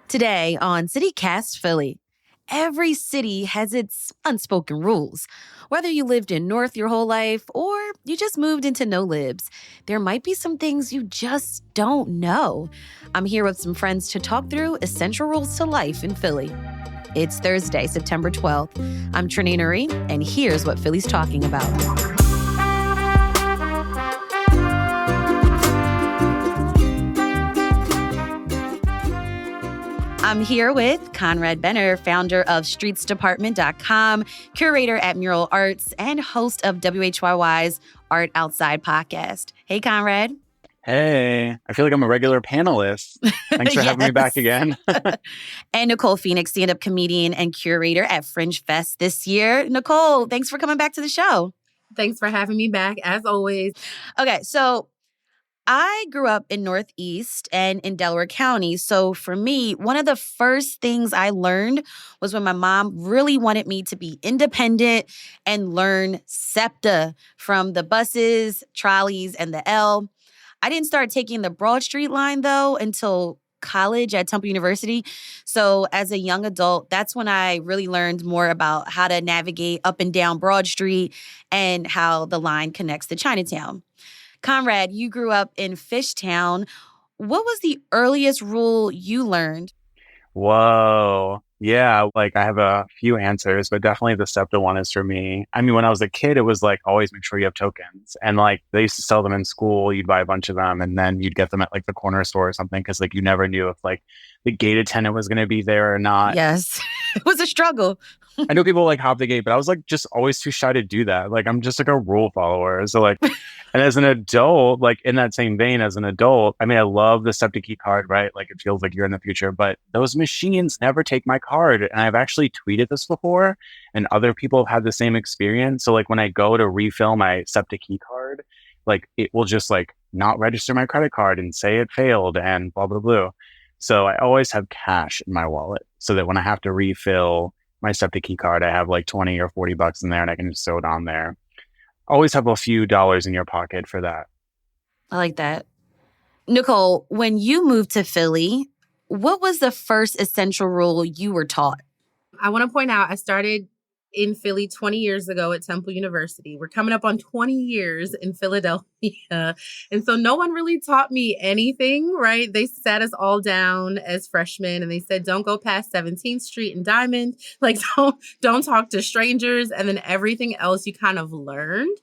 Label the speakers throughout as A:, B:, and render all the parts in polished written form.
A: Today on CityCast Philly, every city has its unspoken rules. Whether you lived in North your whole life or you just moved into No Libs, there might be some things you just don't know. I'm here with some friends to talk through essential rules to life in Philly. It's Thursday, September 12th. I'm Trinina Marie, and here's what Philly's talking about. I'm here with Conrad Benner, founder of StreetsDepartment.com, curator at Mural Arts, and host of WHYY's Art Outside podcast. Hey, Conrad.
B: Hey, I feel like I'm a regular panelist. Thanks for having me back again.
A: And Nicole Phoenix, stand-up comedian and curator at Fringe Fest this year. Nicole, thanks for coming back to the show.
C: Thanks for having me back, as always.
A: Okay, so I grew up in Northeast and in Delaware County. So for me, one of the first things I learned was when my mom really wanted me to be independent and learn SEPTA from the buses, trolleys, and the L. I didn't start taking the Broad Street line, though, until college at Temple University. So as a young adult, that's when I really learned more about how to navigate up and down Broad Street and how the line connects to Chinatown. Conrad, you grew up in Fishtown. What was the earliest rule you learned?
B: Whoa. Yeah, I have a few answers, but definitely the SEPTA one is for me. I mean, when I was a kid, it was always make sure you have tokens. And they used to sell them in school. You'd buy a bunch of them and then you'd get them at the corner store or something because you never knew if the gate attendant was going to be there or not.
A: Yes, it was a struggle.
B: I know people hop the gate, but I was just always too shy to do that. I'm just a rule follower. So and as an adult, in that same vein, as an adult, I mean, I love the SEPTA key card, right? It feels like you're in the future, but those machines never take my card. And I've actually tweeted this before and other people have had the same experience. So when I go to refill my SEPTA key card, it will just not register my credit card and say it failed and blah, blah, blah. So I always have cash in my wallet so that when I have to refill my SEPTA key card, I have 20 or 40 bucks in there and I can just throw it on there. Always have a few dollars in your pocket for that.
A: I like that. Nicole, when you moved to Philly, what was the first essential rule you were taught?
C: I want to point out, I started in Philly 20 years ago at Temple University. We're coming up on 20 years in Philadelphia. And so no one really taught me anything, right? They sat us all down as freshmen and they said, don't go past 17th Street and Diamond. Don't talk to strangers. And then everything else you kind of learned.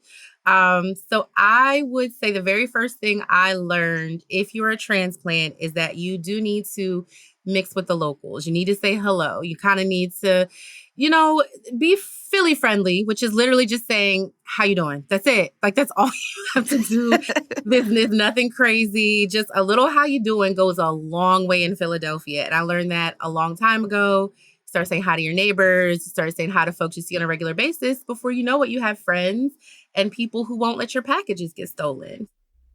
C: So I would say the very first thing I learned, if you're a transplant, is that you do need to mix with the locals. You need to say hello. You kind of need to, be Philly friendly, which is literally just saying, how you doing? That's it. That's all you have to do. There's nothing crazy. Just a little how you doing goes a long way in Philadelphia. And I learned that a long time ago. Start saying hi to your neighbors, start saying hi to folks you see on a regular basis. Before you know it, you have friends and people who won't let your packages get stolen.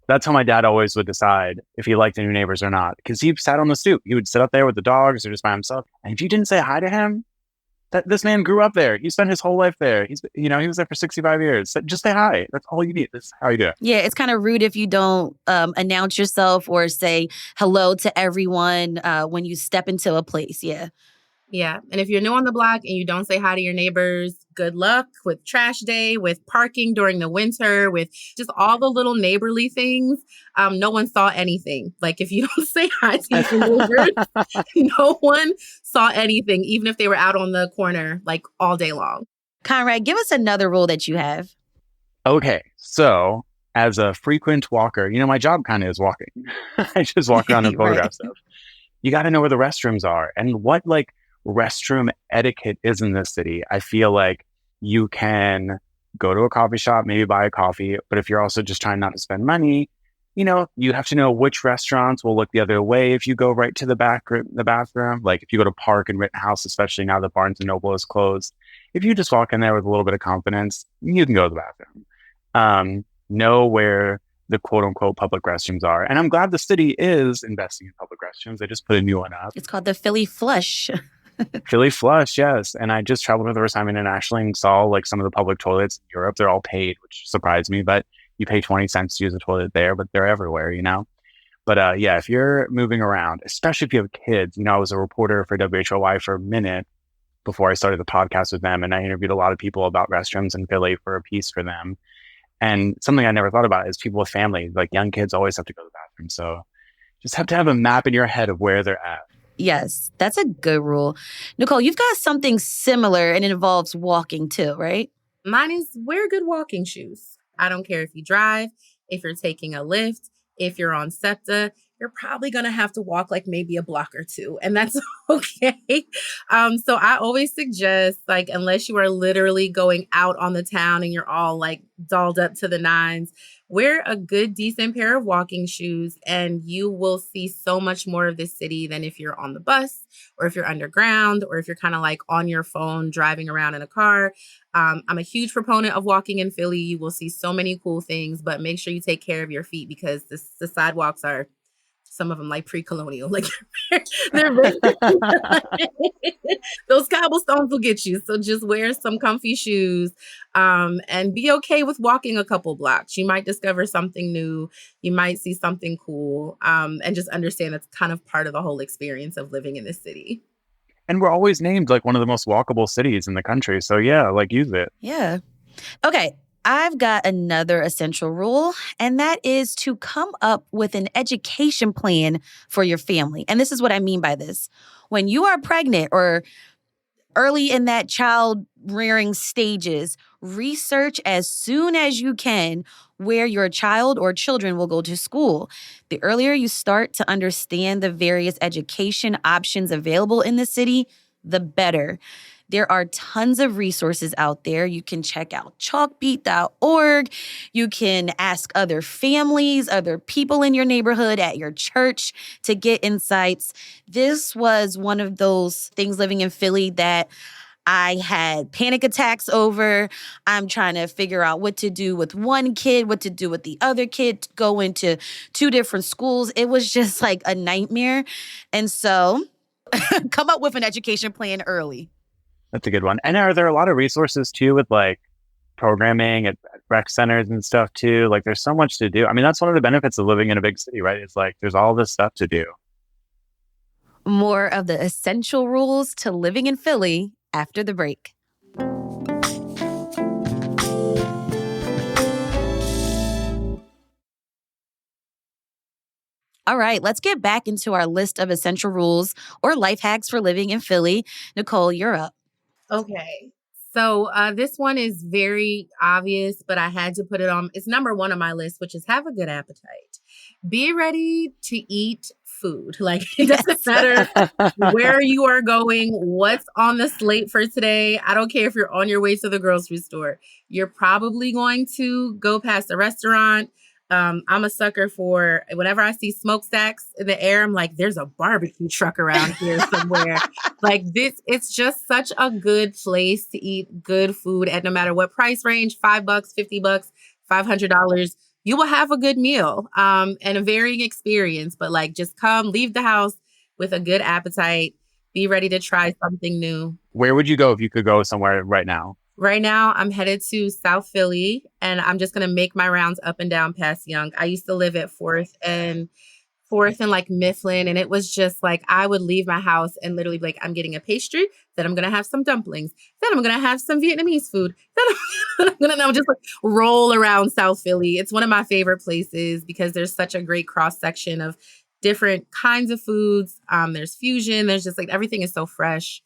B: That's how my dad always would decide if he liked the new neighbors or not. Because he sat on the stoop. He would sit up there with the dogs or just by himself. And if you didn't say hi to him, this man grew up there. He spent his whole life there. He was there for 65 years. So just say hi. That's all you need. That's how you do it.
A: Yeah, it's kind of rude if you don't announce yourself or say hello to everyone when you step into a place. Yeah.
C: Yeah. And if you're new on the block and you don't say hi to your neighbors, good luck with trash day, with parking during the winter, with just all the little neighborly things. No one saw anything. If you don't say hi to your neighbors, no one saw anything, even if they were out on the corner all day long.
A: Conrad, give us another rule that you have.
B: Okay. So as a frequent walker, my job kind of is walking. I just walk around and photograph stuff. You got to know where the restrooms are and what restroom etiquette is in this city. I feel you can go to a coffee shop, maybe buy a coffee, but if you're also just trying not to spend money, you have to know which restaurants will look the other way if you go right to the bathroom. If you go to Park and Rittenhouse, especially now that Barnes & Noble is closed, if you just walk in there with a little bit of confidence, you can go to the bathroom. Know where the quote unquote public restrooms are. And I'm glad the city is investing in public restrooms. They just put a new one up.
A: It's called the Philly Flush.
B: Philly Flush, yes. And I just traveled for the first time internationally and saw some of the public toilets in Europe. They're all paid, which surprised me, but you pay 20 cents to use a toilet there, but they're everywhere, But yeah, if you're moving around, especially if you have kids, I was a reporter for WHOY for a minute before I started the podcast with them. And I interviewed a lot of people about restrooms in Philly for a piece for them. And something I never thought about is people with families, like young kids always have to go to the bathroom. So just have to have a map in your head of where they're at.
A: Yes, that's a good rule. Nicole, you've got something similar and it involves walking too, right?
C: Mine is wear good walking shoes. I don't care if you drive, if you're taking a lift, if you're on SEPTA, you're probably going to have to walk like maybe a block or two, and that's okay. So I always suggest, like, unless you are literally going out on the town and you're all like dolled up to the nines, wear a good, decent pair of walking shoes, and you will see so much more of this city than if you're on the bus or if you're underground or if you're kind of like on your phone driving around in a car. I'm a huge proponent of walking in Philly. You will see so many cool things, but make sure you take care of your feet because the sidewalks are, some of them like pre-colonial, like they're those cobblestones will get you. So just wear some comfy shoes, and be okay with walking a couple blocks. You might discover something new. You might see something cool, and just understand that's kind of part of the whole experience of living in this city.
B: And we're always named like one of the most walkable cities in the country. So yeah, like use it.
A: Yeah. Okay. I've got another essential rule, and that is to come up with an education plan for your family. And this is what I mean by this. When you are pregnant or early in that child rearing stages, research as soon as you can where your child or children will go to school. The earlier you start to understand the various education options available in the city, the better. There are tons of resources out there. You can check out chalkbeat.org. You can ask other families, other people in your neighborhood, at your church to get insights. This was one of those things living in Philly that I had panic attacks over. I'm trying to figure out what to do with one kid, what to do with the other kid, go into 2 different schools. It was just like a nightmare. And so come up with an education plan early.
B: That's a good one. And are there a lot of resources too with like programming at rec centers and stuff too? Like there's so much to do. I mean, that's one of the benefits of living in a big city, right? It's like there's all this stuff to do.
A: More of the essential rules to living in Philly after the break. All right, let's get back into our list of essential rules or life hacks for living in Philly. Nicole, you're up.
C: Okay. So this one is very obvious, but I had to put it on. It's number 1 on my list, which is have a good appetite. Be ready to eat food. Like it doesn't matter where you are going, what's on the slate for today. I don't care if you're on your way to the grocery store. You're probably going to go past a restaurant. I'm a sucker for whenever I see smokestacks in the air, I'm like, there's a barbecue truck around here somewhere. Like this, it's just such a good place to eat good food at no matter what price range, $5, $50, $500. You will have a good meal, and a varying experience, but like just come, leave the house with a good appetite, be ready to try something new.
B: Where would you go if you could go somewhere right now?
C: Right now, I'm headed to South Philly, and I'm just going to make my rounds up and down past Young. I used to live at 4th and like Mifflin, and it was just like I would leave my house and literally be like, I'm getting a pastry, then I'm going to have some dumplings, then I'm going to have some Vietnamese food, then I'm going to just like roll around South Philly. It's one of my favorite places because there's such a great cross section of different kinds of foods. There's fusion. There's just like everything is so fresh.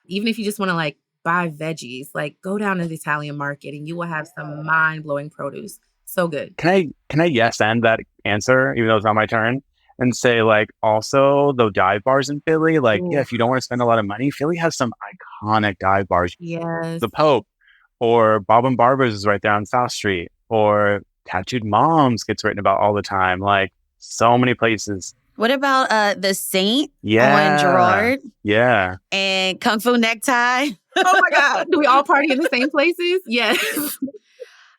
C: Even if you just want to like buy veggies, like go down to the Italian market and you will have some mind-blowing produce. So good.
B: Can I yes and that answer, even though it's not my turn, and say like also the dive bars in Philly? Like,
C: Ooh.
B: yeah, if you don't want to spend a lot of money, Philly has some iconic dive bars.
C: Yes.
B: The Pope or Bob and Barbara's is right there on South Street, or Tattooed Moms gets written about all the time. Like so many places.
A: What about the Saint
B: Yeah.
A: on Girard
B: Yeah.
A: and Kung Fu Necktie?
C: Oh my God. Do we all party in the same places? Yes.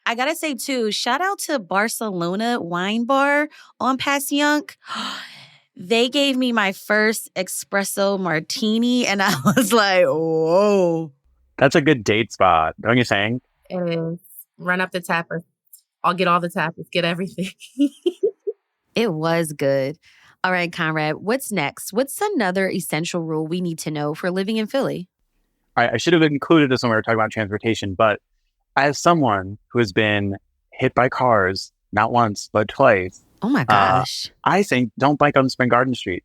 A: I gotta say too, shout out to Barcelona Wine Bar on Passyunk. They gave me my first espresso martini, and I was like, whoa.
B: That's a good date spot, don't you think?
C: It is. Run up the tapas. I'll get all the tapas, get everything.
A: It was good. All right, Conrad, what's next? What's another essential rule we need to know for living in Philly?
B: I should have included this when we were talking about transportation, but as someone who has been hit by cars, not once, but twice,
A: Oh my
B: uh,
A: gosh.
B: I think don't bike on Spring Garden Street.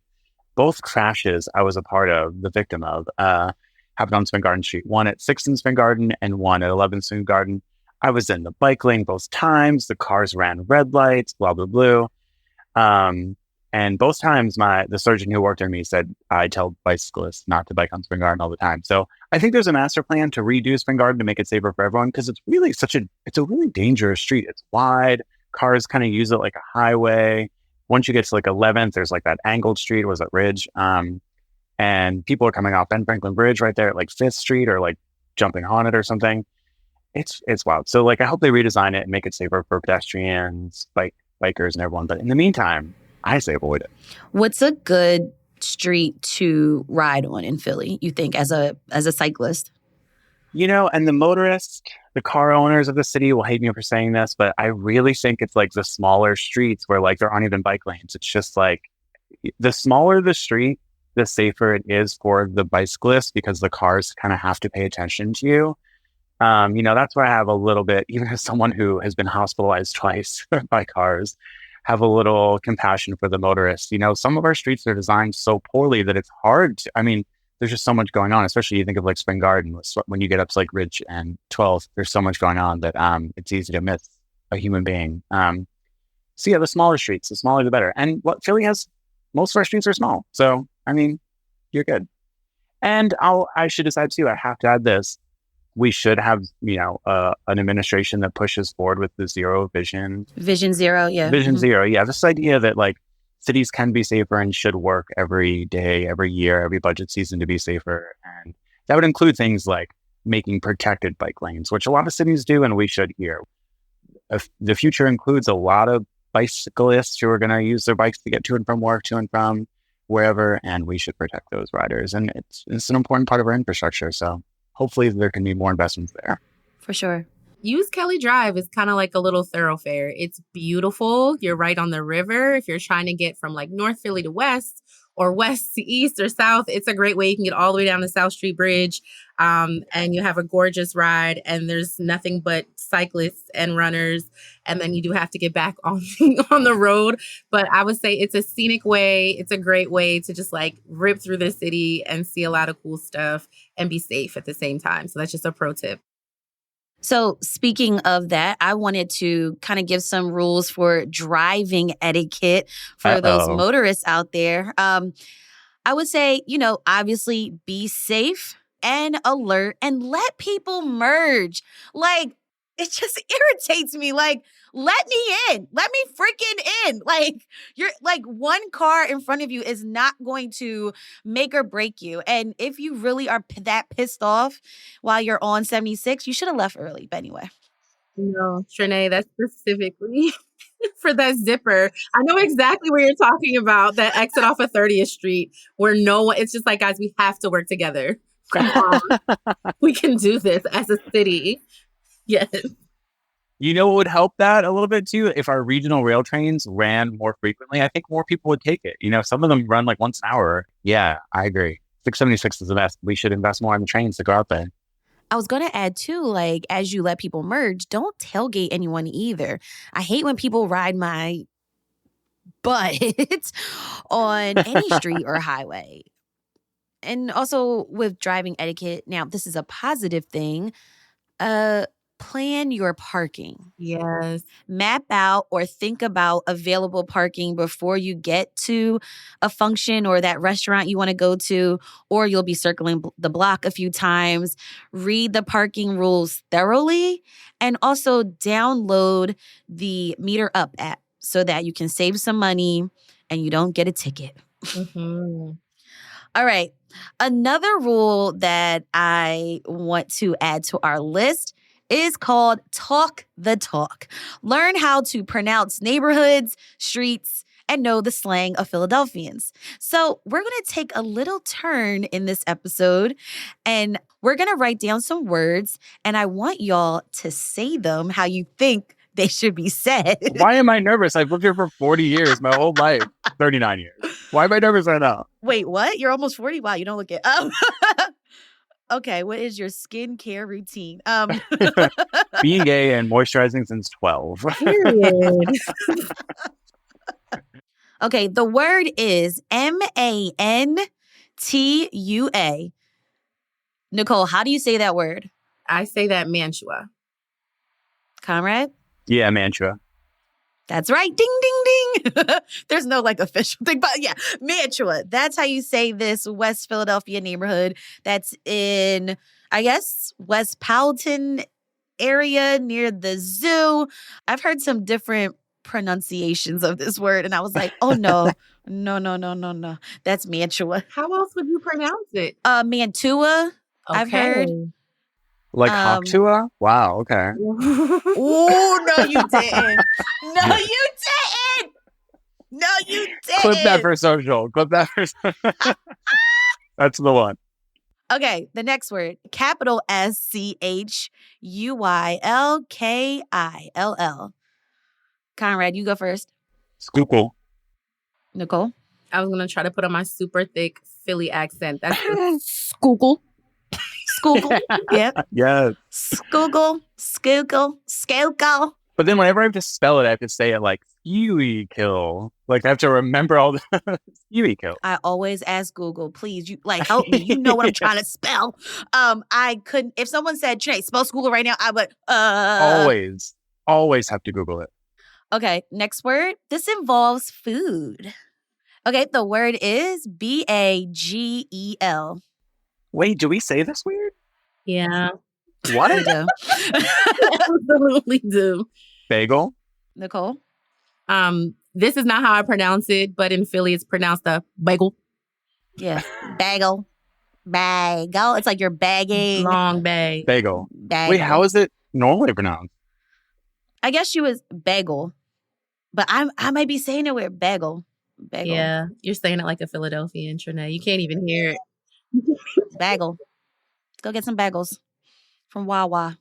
B: Both crashes I was a part of, the victim of, happened on Spring Garden Street. One at 6th and Spring Garden and one at 11th Spring Garden. I was in the bike lane both times. The cars ran red lights, blah, blah, blah. And both times the surgeon who worked on me said, I tell bicyclists not to bike on Spring Garden all the time. So I think there's a master plan to redo Spring Garden to make it safer for everyone because it's really it's a really dangerous street. It's wide. Cars kind of use it like a highway. Once you get to like 11th, there's like that angled street, was that ridge? And people are coming off Ben Franklin Bridge right there at like 5th Street or like jumping on it or something. It's wild. So like I hope they redesign it and make it safer for pedestrians, bikers and everyone. But in the meantime, I say avoid it.
A: What's a good street to ride on in Philly, you think, as a cyclist?
B: And the motorists, the car owners of the city will hate me for saying this, but I really think it's like the smaller streets where like there aren't even bike lanes. It's just like the smaller the street, the safer it is for the bicyclist because the cars kind of have to pay attention to you. That's why I have a little bit, even as someone who has been hospitalized twice by cars, have a little compassion for the motorists. Some of our streets are designed so poorly that it's hard to, there's just so much going on, especially you think of like Spring Garden. When you get up to like Ridge and 12th, there's so much going on that it's easy to miss a human being. So yeah, the smaller streets, the smaller the better. And what Philly has, most of our streets are small. So, you're good. And I should decide too, I have to add this. We should have, an administration that pushes forward with the zero vision.
A: Vision Zero, yeah.
B: Vision Zero, yeah. This idea that like cities can be safer and should work every day, every year, every budget season to be safer. And that would include things like making protected bike lanes, which a lot of cities do, and we should here. The future includes a lot of bicyclists who are going to use their bikes to get to and from work, to and from wherever, and we should protect those riders. And it's an important part of our infrastructure. So hopefully there can be more investments there.
A: For sure.
C: Use Kelly Drive is kind of like a little thoroughfare. It's beautiful. You're right on the river. If you're trying to get from like North Philly to West or West to East or South, it's a great way. You can get all the way down the South Street Bridge, and you have a gorgeous ride, and there's nothing but cyclists and runners. And then you do have to get back on the road. But I would say it's a scenic way. It's a great way to just like rip through the city and see a lot of cool stuff and be safe at the same time. So that's just a pro tip.
A: So speaking of that, I wanted to kind of give some rules for driving etiquette for those motorists out there. I would say, obviously be safe and alert and let people merge. Like, it just irritates me. Like, let me in. Let me freaking in. Like, you're like one car in front of you is not going to make or break you. And if you really are that pissed off while you're on 76, you should have left early. But anyway.
C: No, Trinae, that's specifically for that zipper. I know exactly what you're talking about, that exit off of 30th Street where no one, it's just like, guys, we have to work together. We can do this as a city. Yes.
B: What would help that a little bit too? If our regional rail trains ran more frequently, I think more people would take it. Some of them run like once an hour. Yeah, I agree. 676 is the best. We should invest more in the trains to go out there.
A: I was going to add too, like, as you let people merge, don't tailgate anyone either. I hate when people ride my butt on any street or highway. And also with driving etiquette, now this is a positive thing. Plan your parking.
C: Yes.
A: Map out or think about available parking before you get to a function or that restaurant you want to go to, or you'll be circling the block a few times. Read the parking rules thoroughly and also download the Meter Up app so that you can save some money and you don't get a ticket.
C: Mm-hmm.
A: All right. Another rule that I want to add to our list is called Talk the Talk. Learn how to pronounce neighborhoods, streets, and know the slang of Philadelphians. So we're going to take a little turn in this episode, and we're going to write down some words, and I want y'all to say them how you think they should be said.
B: Why am I nervous? I've lived here for 40 years, my whole life, 39 years. Why am I nervous right now?
A: Wait, what? You're almost 40? Wow, you don't look it. Okay, what is your skincare routine?
B: Being gay and moisturizing since 12.
C: Period.
A: Okay, the word is Mantua. Nicole, how do you say that word?
C: I say that Mantua.
A: Conrad?
B: Yeah, Mantua.
A: That's right. Ding, ding, ding. There's no like official thing, but yeah, Mantua. That's how you say this West Philadelphia neighborhood that's in, I guess, West Powelton area near the zoo. I've heard some different pronunciations of this word, and I was like, oh no, no. That's Mantua.
C: How else would you pronounce it?
A: Mantua, I've heard.
B: Like Hawktua? Wow, okay.
A: Oh, no, you didn't. No, you didn't. No, you didn't.
B: Clip that for social. That's the one.
A: Okay, the next word. Capital SCHUYLKILL. Conrad, you go first.
B: Schuylkill.
A: Nicole?
C: I was going to try to put on my super thick Philly accent. That's
A: Schuylkill. Schuylkill. Yep.
B: Yes.
A: Schuylkill.
B: But then whenever I have to spell it, I have to say it like Schuylkill. Like I have to remember all the Schuylkill.
A: I always ask Google, please, you like help me. You know what I'm trying to spell. I couldn't. If someone said, Trey, spell Schuylkill right now, I would.
B: Always have to Google it.
A: Okay, next word. This involves food. Okay, the word is BAGEL.
B: Wait, do we say this weird?
C: Yeah.
B: What?
A: We do.
C: Absolutely do.
B: Bagel?
A: Nicole?
C: This is not how I pronounce it, but in Philly it's pronounced a bagel.
A: Yeah. Bagel. It's like you're bagging.
C: Long bag.
B: Bagel.
A: Bagel.
B: Wait, how is it normally pronounced?
A: I guess she was bagel. But I might be saying it with bagel. Bagel.
C: Yeah. You're saying it like a Philadelphian, Trinae. You can't even hear it.
A: Bagel. Let's go get some bagels from Wawa.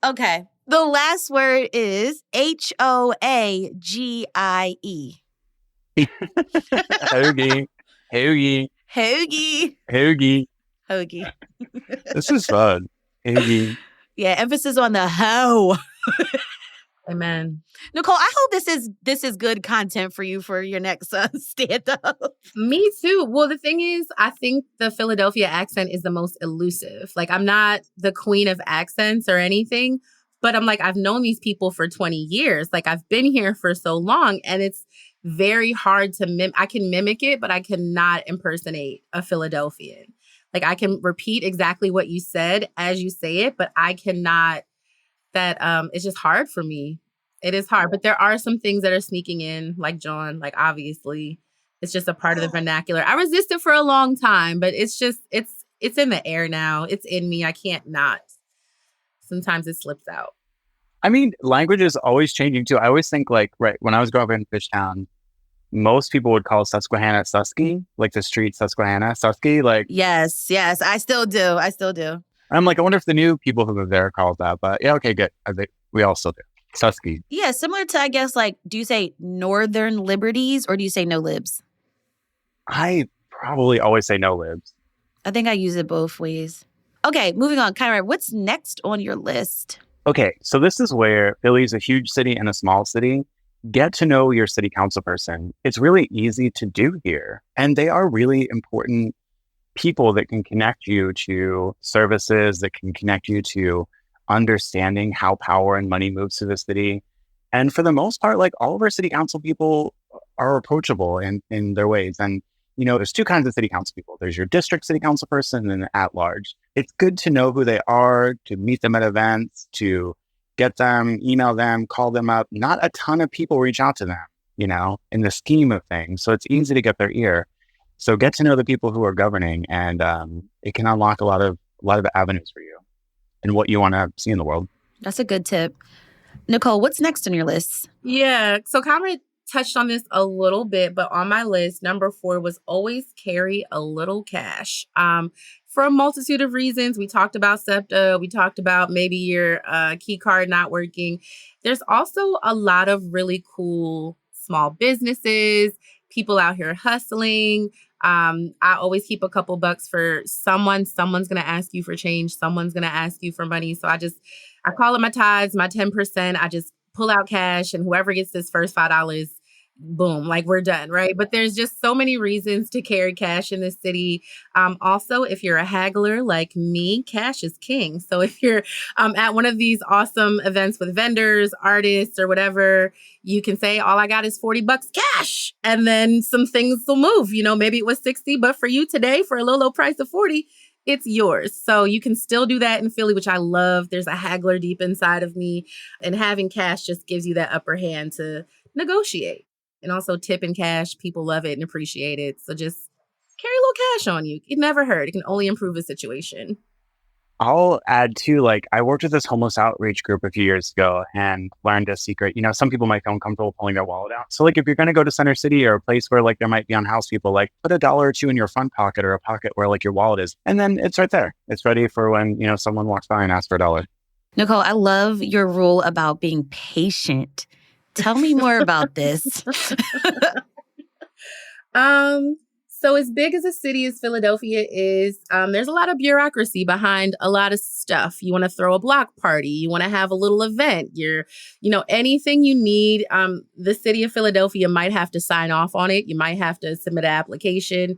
A: Okay. The last word is HOAGIE.
B: Hoagie.
A: Hoagie.
B: This is fun. Hoagie.
A: Yeah, emphasis on the ho.
C: Amen.
A: Nicole, I hope this is good content for you for your next stand-up.
C: Me too. Well, the thing is, I think the Philadelphia accent is the most elusive. Like, I'm not the queen of accents or anything, but I'm like, I've known these people for 20 years. Like, I've been here for so long, and it's very hard to I can mimic it, but I cannot impersonate a Philadelphian. Like, I can repeat exactly what you said as you say it, but I cannot. It's just hard for me. It is hard, but there are some things that are sneaking in, like John, like obviously it's just a part of the vernacular. I resisted for a long time, but it's in the air now. It's in me. I can't not. Sometimes it slips out.
B: I mean, language is always changing too. I always think like, right, when I was growing up in Fishtown, most people would call Susquehanna Susky, like the street Susquehanna Susky. Like,
A: yes, I still do.
B: I'm like, I wonder if the new people who live there call it that. But yeah, okay, good. I think we all still do. Susky.
A: Yeah, similar to, I guess, like, do you say Northern Liberties or do you say no libs?
B: I probably always say no libs.
A: I think I use it both ways. Okay, moving on. Kyra, what's next on your list?
B: Okay, so this is where Philly's a huge city and a small city. Get to know your city council person. It's really easy to do here. And they are really important people that can connect you to services, that can connect you to understanding how power and money moves through the city. And for the most part, like all of our city council people are approachable in their ways. And, you know, there's two kinds of city council people. There's your district city council person and at large. It's good to know who they are, to meet them at events, to get them, email them, call them up. Not a ton of people reach out to them, you know, in the scheme of things. So it's easy to get their ear. So get to know the people who are governing, and it can unlock a lot of avenues for you and what you want to see in the world.
A: That's a good tip. Nicole, what's next on your list?
C: Yeah. So Conrad touched on this a little bit, but on my list, number 4 was always carry a little cash. For a multitude of reasons, we talked about SEPTA, we talked about maybe your key card not working. There's also a lot of really cool small businesses, people out here hustling. I always keep a couple bucks for someone. Someone's going to ask you for change. Someone's going to ask you for money. So I call it my tithes, my 10%. I just pull out cash, and whoever gets this first $5, boom, like we're done, right? But there's just so many reasons to carry cash in this city. Also, if you're a haggler like me, cash is king. So if you're at one of these awesome events with vendors, artists, or whatever, you can say, all I got is $40 cash. And then some things will move. Maybe it was 60, but for you today, for a low price of 40, it's yours. So you can still do that in Philly, which I love. There's a haggler deep inside of me, and having cash just gives you that upper hand to negotiate. And also tip in cash. People love it and appreciate it. So just carry a little cash on you. It never hurt. It can only improve a situation.
B: I'll add too, I worked with this homeless outreach group a few years ago and learned a secret. Some people might feel uncomfortable pulling their wallet out. So if you're going to go to Center City or a place where there might be unhoused people, put $1 or $2 in your front pocket or a pocket where your wallet is. And then it's right there. It's ready for when, someone walks by and asks for $1.
A: Nicole, I love your rule about being patient. Tell me more about this.
C: So as big as a city as Philadelphia is, there's a lot of bureaucracy behind a lot of stuff. You want to throw a block party. You want to have a little event. Anything you need, the city of Philadelphia might have to sign off on it. You might have to submit an application.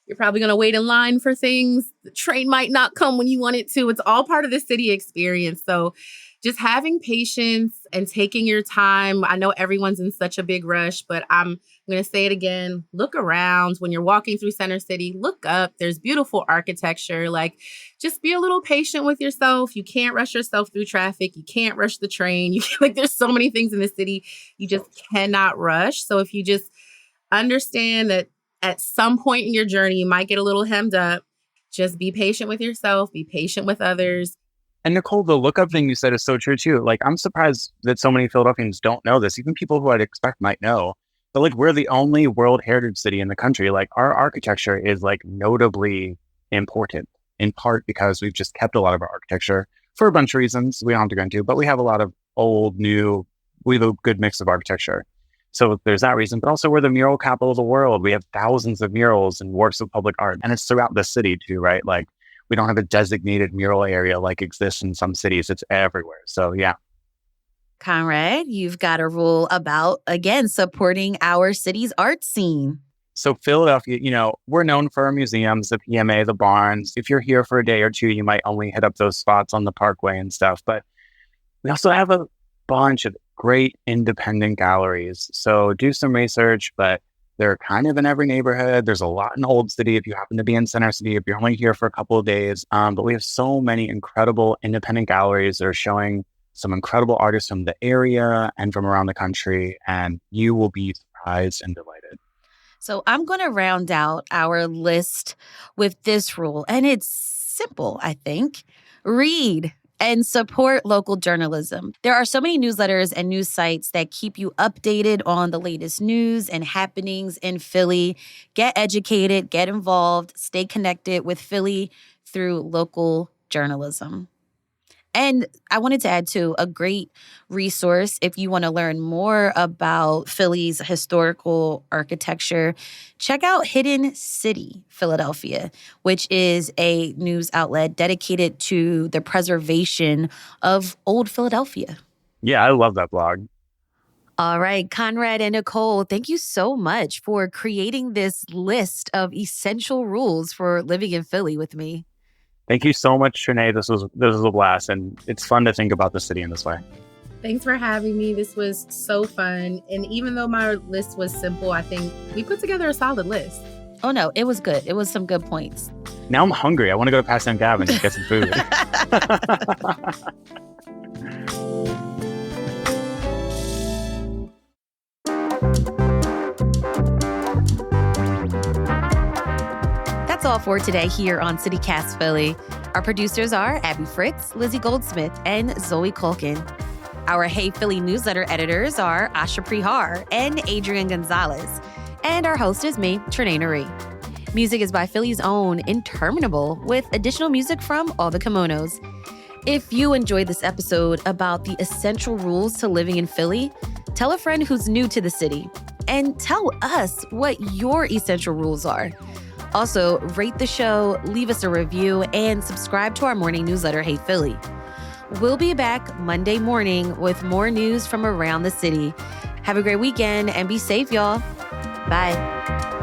C: You're probably going to wait in line for things. The train might not come when you want it to. It's all part of the city experience. So just having patience and taking your time. I know everyone's in such a big rush, but I'm going to say it again. Look around when you're walking through Center City. Look up. There's beautiful architecture. Just be a little patient with yourself. You can't rush yourself through traffic. You can't rush the train. There's so many things in the city you just cannot rush. So if you just understand that at some point in your journey, you might get a little hemmed up, just be patient with yourself. Be patient with others.
B: And Nicole, the lookup thing you said is so true too. I'm surprised that so many Philadelphians don't know this. Even people who I'd expect might know. But we're the only World Heritage City in the country. Our architecture is notably important, in part because we've just kept a lot of our architecture for a bunch of reasons we don't have to go into. But we have a lot of old, new. We have a good mix of architecture. So there's that reason. But also we're the mural capital of the world. We have thousands of murals and works of public art, and it's throughout the city too, right? We don't have a designated mural area exists in some cities. It's everywhere. So, yeah.
A: Conrad, you've got a rule about, again, supporting our city's art scene.
B: So Philadelphia, we're known for our museums, the PMA, the Barnes. If you're here for a day or two, you might only hit up those spots on the Parkway and stuff. But we also have a bunch of great independent galleries. So do some research, but they're kind of in every neighborhood. There's a lot in Old City if you happen to be in Center City, if you're only here for a couple of days. But we have so many incredible independent galleries that are showing some incredible artists from the area and from around the country, and you will be surprised and delighted.
A: So I'm going to round out our list with this rule, and it's simple, I think. Read and support local journalism. There are so many newsletters and news sites that keep you updated on the latest news and happenings in Philly. Get educated, get involved, stay connected with Philly through local journalism. And I wanted to add, too, a great resource if you want to learn more about Philly's historical architecture. Check out Hidden City Philadelphia, which is a news outlet dedicated to the preservation of old Philadelphia.
B: Yeah, I love that blog.
A: All right, Conrad and Nicole, thank you so much for creating this list of essential rules for living in Philly with me.
B: Thank you so much, Trinae. This was a blast, and it's fun to think about the city in this way.
C: Thanks for having me. This was so fun. And even though my list was simple, I think we put together a solid list.
A: Oh, no, it was good. It was some good points.
B: Now I'm hungry. I want to go to Pass and Gavin and get some food.
A: That's all for today here on CityCast Philly. Our producers are Abby Fritz, Lizzie Goldsmith, and Zoe Culkin. Our Hey Philly newsletter editors are Asha Prihar and Adrian Gonzalez. And our host is me, Trenae Nuri. Music is by Philly's own Interminable, with additional music from All the Kimonos. If you enjoyed this episode about the essential rules to living in Philly, tell a friend who's new to the city and tell us what your essential rules are. Also, rate the show, leave us a review, and subscribe to our morning newsletter, Hey Philly. We'll be back Monday morning with more news from around the city. Have a great weekend and be safe, y'all. Bye.